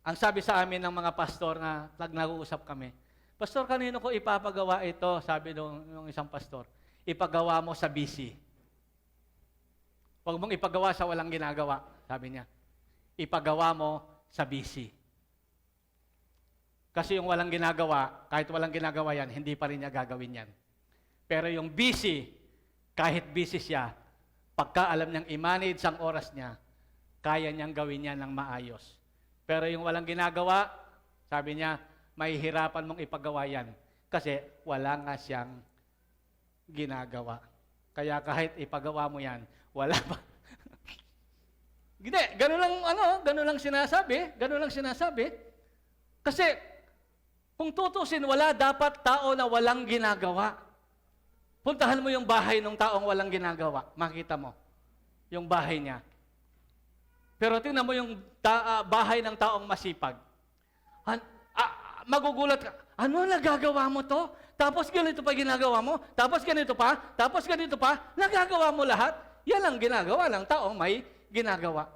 ang sabi sa amin ng mga pastor na nag-uusap kami, Pastor, kanino ko ipapagawa ito? Sabi ng isang pastor, ipagawa mo sa busy. Huwag mong ipagawa sa walang ginagawa, sabi niya. Ipagawa mo sa busy. Kasi yung walang ginagawa, kahit walang ginagawa yan, hindi pa rin niya gagawin yan. Pero yung busy, kahit busy siya, pagka alam niyang i-manage ang oras niya, kaya niyang gawin yan ng maayos. Pero yung walang ginagawa, sabi niya, mahihirapan mong ipagawa yan. Kasi wala nga siyang ginagawa. Kaya kahit ipagawa mo yan, wala pa. Hindi, ganun lang sinasabi. Kasi, kung tutusin, wala dapat tao na walang ginagawa. Puntahan mo yung bahay ng taong walang ginagawa. Makita mo, yung bahay niya. Pero tingnan mo yung bahay ng taong masipag. Magugulat ka, ano nagagawa mo to? Tapos ganito pa ginagawa mo? Tapos ganito pa? Nagagawa mo lahat? Yan ang ginagawa ng taong may ginagawa.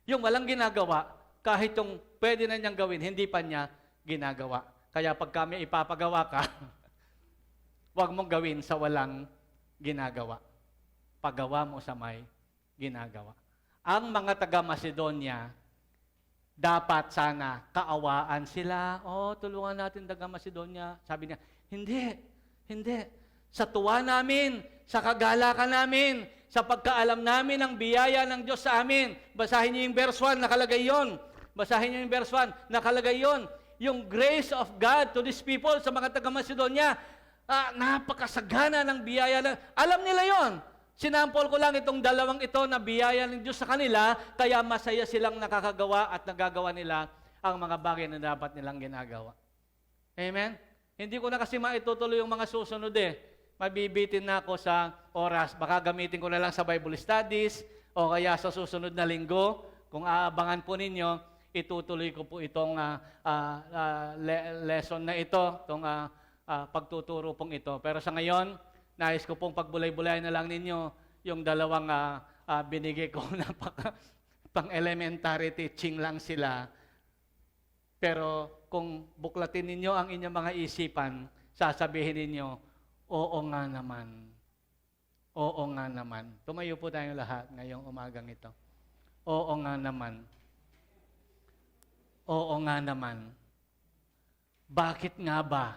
Yung walang ginagawa, kahit yung pwede na niyang gawin, hindi pa niya ginagawa. Kaya pag kami ipapagawa ka, huwag mong gawin sa walang ginagawa. Pagawa mo sa may ginagawa. Ang mga taga-Macedonia, dapat sana kaawaan sila. Tulungan natin taga-Macedonia. Sabi niya, hindi. Sa tuwa namin, sa kagalakan namin, sa pagkaalam namin ng biyaya ng Diyos sa amin. Basahin niyo yung verse 1, nakalagay yon. Nakalagay yon. Yung grace of God to these people, sa mga taga-Macedonia, napakasagana ng biyaya. Alam nila yon. Sinampol ko lang itong dalawang ito na biyaya ng Diyos sa kanila, kaya masaya silang nakakagawa at nagagawa nila ang mga bagay na dapat nilang ginagawa. Amen? Hindi ko na kasi maitutuloy yung mga susunod Mabibitin na ako sa oras. Baka gamitin ko na lang sa Bible studies o kaya sa susunod na linggo. Kung aabangan po ninyo, itutuloy ko po itong lesson na ito, itong pagtuturo pong ito. Pero sa ngayon, nais ko pong pagbulay-bulay na lang ninyo yung dalawang binigay ko na pang-elementary teaching lang sila. Pero kung buklatin ninyo ang inyong mga isipan, sasabihin ninyo, oo nga naman. Oo nga naman. Tumayo po tayong lahat ngayong umagang ito. Oo nga naman. Oo nga naman. Bakit nga ba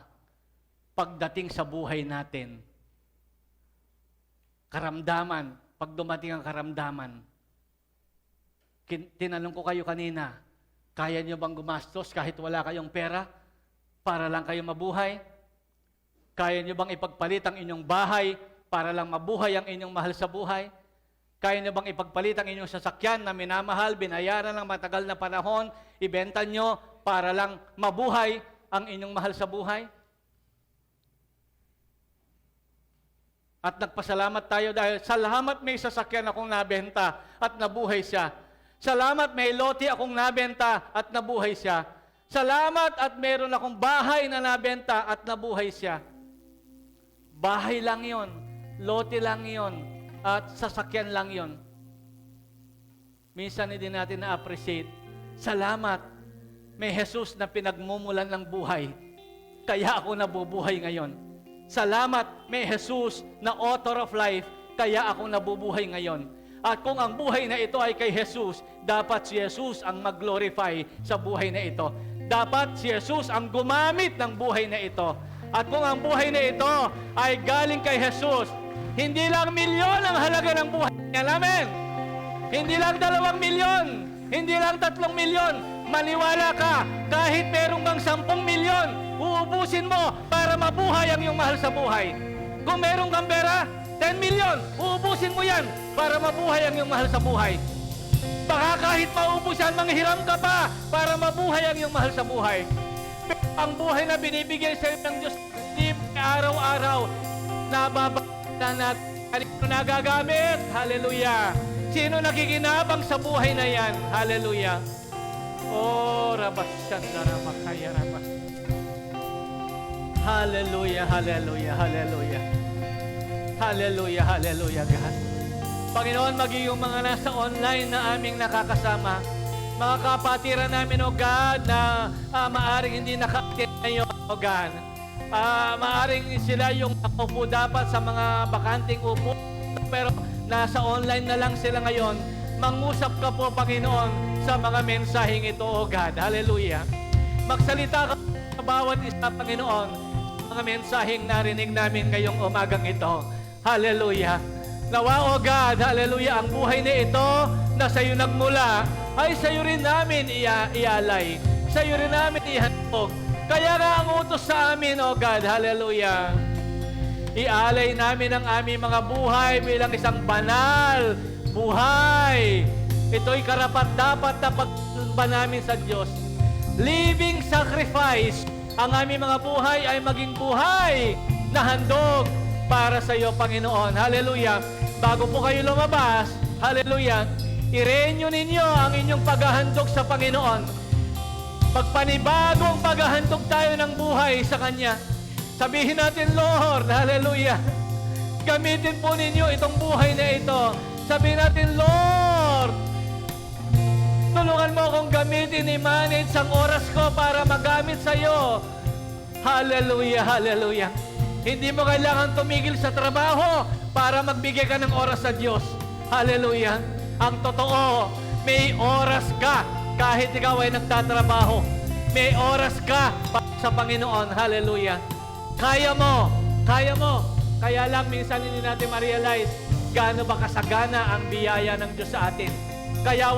pagdating sa buhay natin, karamdaman, pag dumating ang karamdaman, tinanong ko kayo kanina, kaya nyo bang gumastos kahit wala kayong pera para lang kayo mabuhay? Kaya nyo bang ipagpalit ang inyong bahay para lang mabuhay ang inyong mahal sa buhay? Kaya nyo bang ipagpalit ang inyong sasakyan na minamahal, binayaran ng matagal na panahon, ibenta nyo para lang mabuhay ang inyong mahal sa buhay? At nagpasalamat tayo dahil salamat may sasakyan akong nabenta at nabuhay siya. Salamat may lote akong nabenta at nabuhay siya. Salamat at meron akong bahay na nabenta at nabuhay siya. Bahay lang yon, lote lang yon, at sasakyan lang yon. Minsan hindi natin na-appreciate. Salamat, may Jesus na pinagmumulan ng buhay. Kaya ako nabubuhay ngayon. Salamat, may Jesus na author of life. Kaya ako nabubuhay ngayon. At kung ang buhay na ito ay kay Jesus, dapat si Jesus ang mag-glorify sa buhay na ito. Dapat si Jesus ang gumamit ng buhay na ito. At kung ang buhay na ito ay galing kay Jesus, hindi lang milyon ang halaga ng buhay niya. Amen? Hindi lang 2 milyon, hindi lang 3 milyon. Maniwala ka, kahit merong bang 10 milyon, uubusin mo para mabuhay ang iyong mahal sa buhay. Kung merong kang pera, 10 milyon, uubusin mo yan para mabuhay ang iyong mahal sa buhay. Baka kahit maubos yan, manghiram ka pa para mabuhay ang iyong mahal sa buhay. Ang buhay na binibigay sa iyo ng Diyos, hindi araw-araw nababasa natin nagagamit. Hallelujah. Sino nakikinabang sa buhay na yan? Hallelujah. Oh, rabasyan na ramakaya rabas. Hallelujah, hallelujah, hallelujah. Hallelujah, hallelujah, God. Panginoon, maging yung mga nasa online na aming nakakasama, mga kapatiran namin, O God, na maaring hindi naka-attend ngayon, O God. Maaring sila yung upo dapat sa mga bakanting upo, pero nasa online na lang sila ngayon. Mangusap ka po, Panginoon, sa mga mensaheng ito, O God. Hallelujah. Magsalita ka sa bawat isa, Panginoon, mga mensaheng narinig namin ngayong umagang ito. Hallelujah. Nawa, O God, hallelujah, ang buhay na ito na sa iyo nagmula, ay sa iyo rin namin ialay. Sa iyo rin namin ihandog. Kaya nga ang utos sa amin, O God, hallelujah, ialay namin ang aming mga buhay bilang isang banal buhay. Ito'y karapat-dapat na pagba namin sa Diyos. Living sacrifice. Ang aming mga buhay ay maging buhay na handog para sa iyo, Panginoon. Hallelujah. Bago po kayo lumabas, hallelujah, i-renew ninyo ang inyong paghahandog sa Panginoon. Magpanibagong paghahandog tayo ng buhay sa Kanya. Sabihin natin, Lord, hallelujah, gamitin po ninyo itong buhay na ito. Sabihin natin, Lord, tulungan mo akong gamitin, i-manage ang oras ko para magamit sa iyo. Hallelujah, hallelujah. Hindi mo kailangan tumigil sa trabaho para magbigay ka ng oras sa Diyos. Hallelujah. Ang totoo, may oras ka kahit ikaw ay nagtatrabaho. May oras ka sa Panginoon. Hallelujah. Kaya mo, kaya mo. Kaya lang minsan hindi natin ma-realize gaano ba kasagana ang biyaya ng Diyos sa atin. Kaya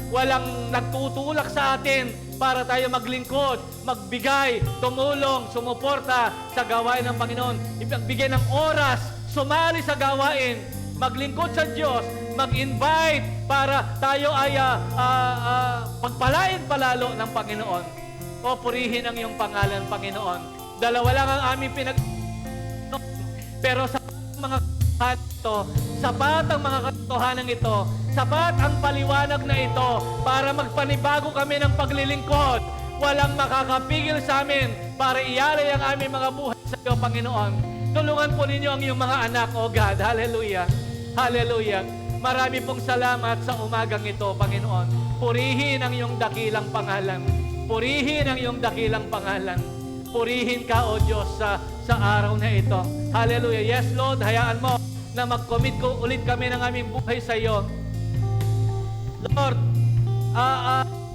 walang nagtutulak sa atin para tayo maglingkod, magbigay, tumulong, sumuporta sa gawain ng Panginoon. Ipagbigay ng oras, sumali sa gawain, maglingkod sa Diyos, mag-invite para tayo ay pagpalain palalo ng Panginoon. O purihin ang iyong pangalan, Panginoon. Dalawa lang ang aming pero sa mga ito, sapat ang mga katotohanan ito, sapat ang paliwanag na ito para magpanibago kami ng paglilingkod. Walang makakapigil sa amin para ialay ang aming mga buhay sa iyo, Panginoon. Tulungan po ninyo ang iyong mga anak, O God. Hallelujah. Hallelujah. Marami pong salamat sa umagang ito, Panginoon. Purihin ang iyong dakilang pangalan. Purihin ang iyong dakilang pangalan. Purihin ka, O Diyos, sa araw na ito. Hallelujah. Yes, Lord, hayaan mo na mag-commit ko ulit kami ng aming buhay sa iyo. Lord,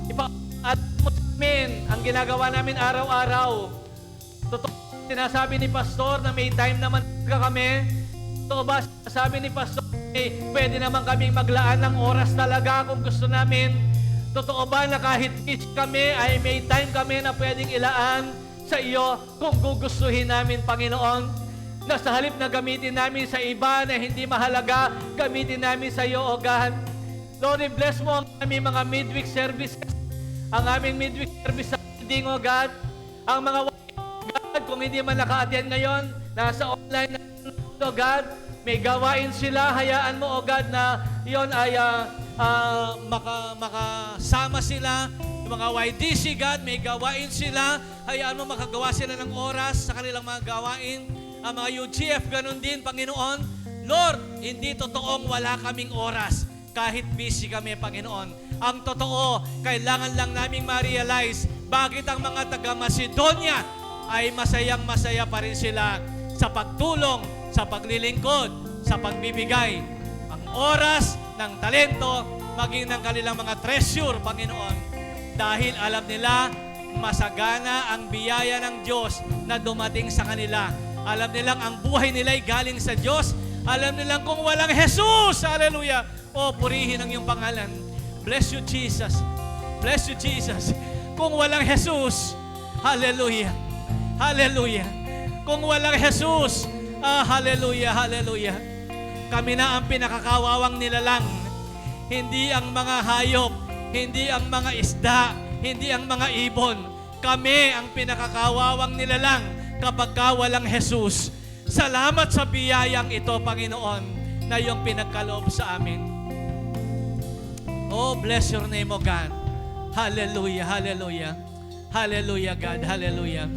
ipa-add mo sa amin ang ginagawa namin araw-araw. Totoo, sinasabi ni Pastor na may time naman kami. Totoo ba, sinasabi ni Pastor, pwede naman kaming maglaan ng oras talaga kung gusto namin. Totoo ba na kahit busy kami, ay may time kami na pwedeng ilaan sa iyo kung gugustuhin namin, Panginoon? Na sa halip na gamitin namin sa iba na hindi mahalaga, gamitin namin sa iyo, O God. Lord, bless mo ang aming mga midweek services, ang aming midweek service sa building, O God. Ang mga God, kung hindi man naka-attend ngayon, nasa online na, O God, may gawain sila, hayaan mo, O God, na yon ay makasama sila. Yung mga YDC, God, may gawain sila, hayaan mo makagawa sila ng oras sa kanilang mga gawain. Ang mga UGF, ganun din, Panginoon. Lord, hindi totoong wala kaming oras kahit busy kami, Panginoon. Ang totoo, kailangan lang naming ma-realize bakit ang mga taga-Macedonia ay masayang-masaya pa rin sila sa pagtulong, sa paglilingkod, sa pagbibigay. Ang oras ng talento, maging ng kanilang mga treasure, Panginoon. Dahil alam nila, masagana ang biyaya ng Diyos na dumating sa kanila. Alam nilang ang buhay nila ay galing sa Diyos. Alam nilang kung walang Jesus, hallelujah, o purihin ang iyong pangalan. Bless you, Jesus. Bless you, Jesus. Kung walang Jesus, hallelujah, hallelujah. Kung walang Jesus, hallelujah, hallelujah. Kami na ang pinakakawawang nilalang. Hindi ang mga hayop, hindi ang mga isda, hindi ang mga ibon. Kami ang pinakakawawang nilalang kapag walang Jesus. Salamat sa biyayang ito, Panginoon, na iyong pinagkaloob sa amin. Oh, bless your name, O God. Hallelujah, hallelujah. Hallelujah, God, hallelujah.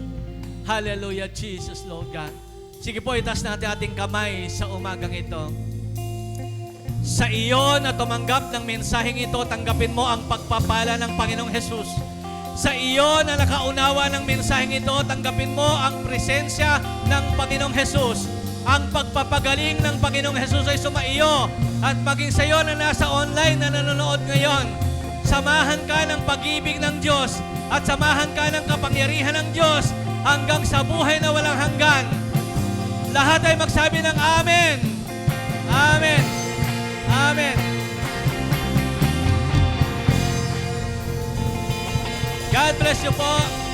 Hallelujah, Jesus, Lord God. Sige po, itaas natin ating kamay sa umagang ito. Sa iyo na tumanggap ng mensaheng ito, tanggapin mo ang pagpapala ng Panginoong Jesus. Sa iyo na nakaunawa ng mensaheng ito, tanggapin mo ang presensya ng Panginoong Jesus. Ang pagpapagaling ng Panginoong Jesus ay sumaiyo. At maging sa iyo na nasa online na nanonood ngayon, samahan ka ng pag-ibig ng Diyos at samahan ka ng kapangyarihan ng Diyos hanggang sa buhay na walang hanggan. Lahat ay magsabi ng Amen. Amen. Amen. God bless you po.